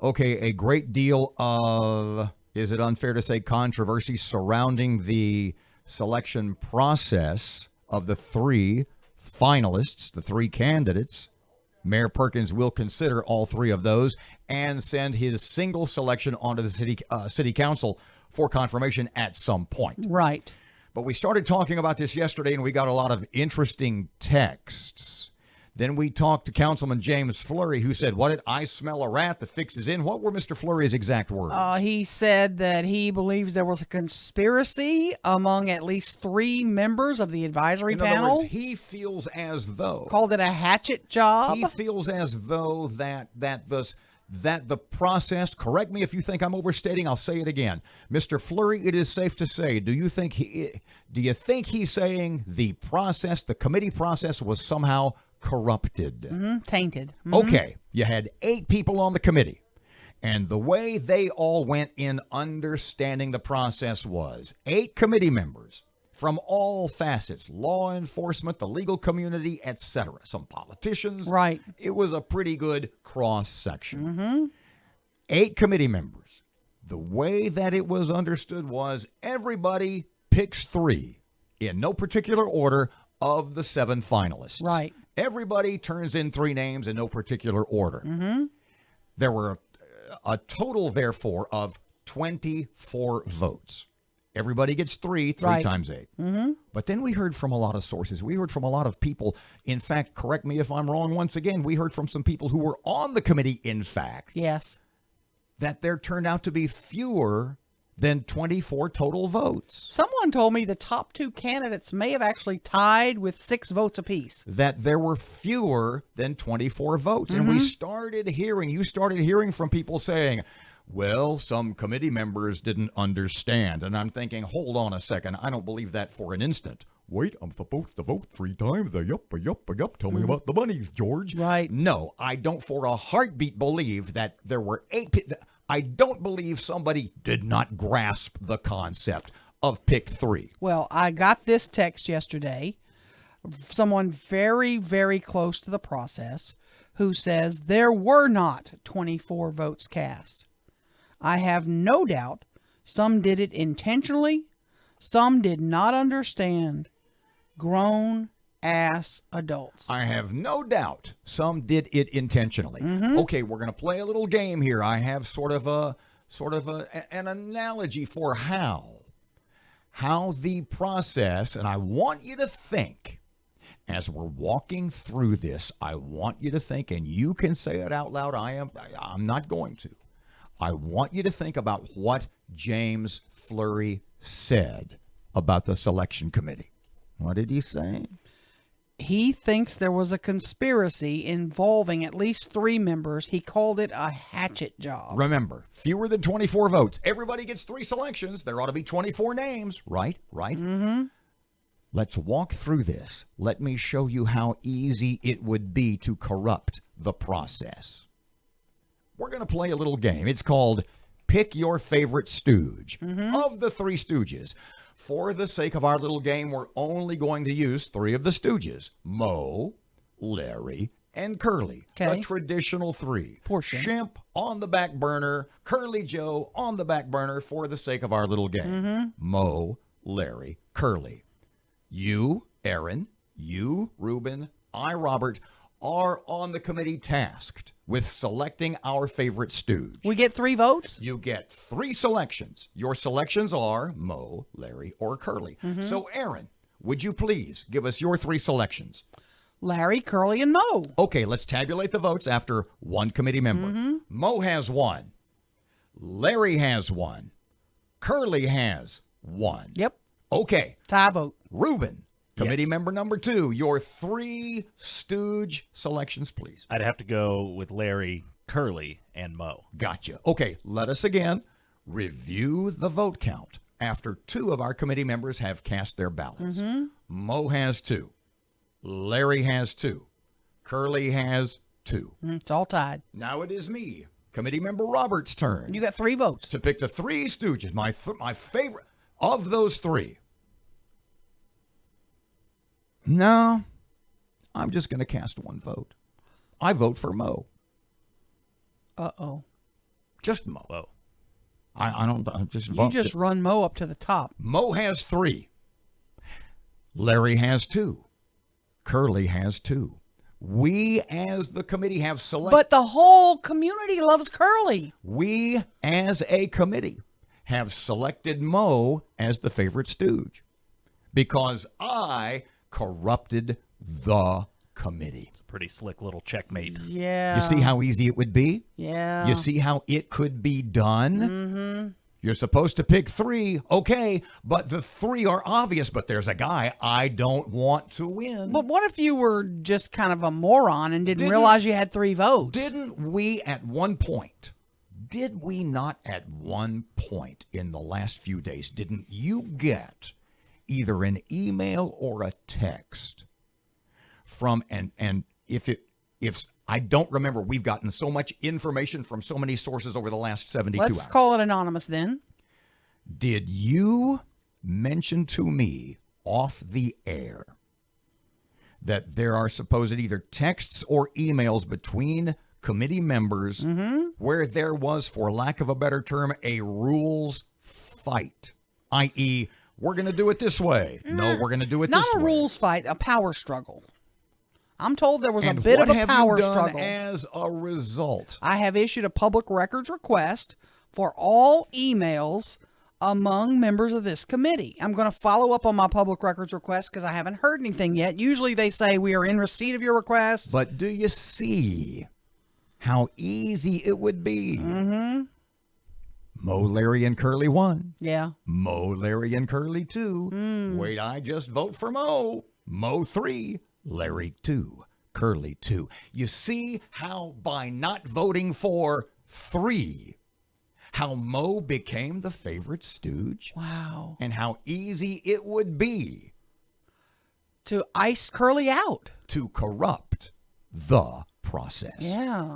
Okay, a great deal of, is it unfair to say, controversy surrounding the selection process of the three finalists, the three candidates. Mayor Perkins will consider all three of those and send his single selection onto the city council for confirmation at some point. Right. But we started talking about this yesterday, and we got a lot of interesting texts. Then we talked to Councilman James Fleury, who said, what did I smell a rat? The fix is in. What were Mr. Fleury's exact words? He said that he believes there was a conspiracy among at least three members of the advisory panel. In other words, he feels as though... Called it a hatchet job. He feels as though that the process, correct me if you think I'm overstating, I'll say it again. Mr. Fleury, it is safe to say, do you think he's saying the process, the committee process was somehow corrupted? Tainted. Okay, you had 8 people on the committee, and the way they all went in understanding the process was 8 committee members from all facets, law enforcement, the legal community, etc. Some politicians. Right. It was a pretty good cross-section. 8 committee members. The way that it was understood was everybody picks 3 in no particular order of the 7 finalists. Right. Everybody turns in 3 names in no particular order. There were a total, therefore, of 24 votes. Everybody gets 3 right. times 8. But then we heard from a lot of sources. We heard from a lot of people. In fact, correct me if I'm wrong once again, we heard from some people who were on the committee, in fact. Yes. That there turned out to be fewer than 24 total votes. Someone told me the top 2 candidates may have actually tied with 6 votes apiece. That there were fewer than 24 votes. And you started hearing from people saying, well, some committee members didn't understand. And I'm thinking, hold on a second. I don't believe that for an instant. Wait, I'm supposed to vote 3 times. Yup. Tell me about the monies, George. Right. No, I don't for a heartbeat believe that there were 8 people. I don't believe somebody did not grasp the concept of pick 3. Well, I got this text yesterday. Someone very, very close to the process who says there were not 24 votes cast. I have no doubt some did it intentionally. Some did not understand. Grown-ass adults. I have no doubt some did it intentionally. Okay, we're going to play a little game here. I have sort of an analogy for how the process, and I want you to think, as we're walking through this, I want you to think, and you can say it out loud. I'm not going to. I want you to think about what James Fleury said about the selection committee. What did he say? He thinks there was a conspiracy involving at least 3 members. He called it a hatchet job. Remember, fewer than 24 votes. Everybody gets 3 selections. There ought to be 24 names. Right? Let's walk through this. Let me show you how easy it would be to corrupt the process. We're going to play a little game. It's called Pick Your Favorite Stooge. Of the 3 stooges. For the sake of our little game, we're only going to use 3 of the stooges. Moe, Larry, and Curly. Okay. The traditional 3. Poor Shemp. On the back burner. Curly Joe on the back burner for the sake of our little game. Moe, Larry, Curly. You, Erin, you, Reuben, I, Robert, are on the committee tasked with selecting our favorite stooge. We get 3 votes? You get 3 selections. Your selections are Moe, Larry, or Curly. So, Erin, would you please give us your 3 selections? Larry, Curly, and Moe. Okay, let's tabulate the votes after one committee member. Moe has 1. Larry has 1. Curly has 1. Yep. Okay. Tie vote. Reuben, committee Yes. member number 2, your 3 stooge selections, please. I'd have to go with Larry, Curly, and Moe. Gotcha. Okay, let us again review the vote count after 2 of our committee members have cast their ballots. Moe has 2. Larry has 2. Curly has 2. It's all tied. Now it is me, committee member Robert's turn You got 3 votes. to pick the 3 stooges, my favorite of those 3. No, I'm just going to cast 1 vote. I vote for Moe. Uh-oh. Just Mo. Whoa. I just You bumped just it. run Mo up to the top. Mo has 3. Larry has 2. Curly has 2. We as the committee have selected. But the whole community loves Curly. We as a committee have selected Mo as the favorite stooge because I corrupted the committee. It's a pretty slick little checkmate. Yeah. You see how easy it would be? Yeah. You see how it could be done? Mm-hmm. You're supposed to pick 3, okay, but the 3 are obvious, but there's a guy I don't want to win. But what if you were just kind of a moron and didn't Didn't- realize you had 3 votes? Did we not at one point in the last few days, didn't you get either an email or a text from, and if I don't remember, we've gotten so much information from so many sources over the last 72 Let's hours. call it anonymous then. Did you mention to me off the air that there are supposed either texts or emails between committee members where there was, for lack of a better term, a rules fight, i.e., we're going to do it this way. No, we're going to do it Not this a way. rules fight, a power struggle. I'm told there was And a bit what of a have power you done struggle. as a result? I have issued a public records request for all emails among members of this committee. I'm going to follow up on my public records request because I haven't heard anything yet. Usually they say we are in receipt of your request. But do you see how easy it would be? Mm-hmm. Mo, Larry, and Curly 1. Yeah. Mo, Larry, and Curly 2. Wait, I just vote for Mo. Mo 3, Larry 2, Curly 2. You see how by not voting for 3, how Mo became the favorite stooge? Wow. And how easy it would be To ice Curly out. to corrupt the process. Yeah.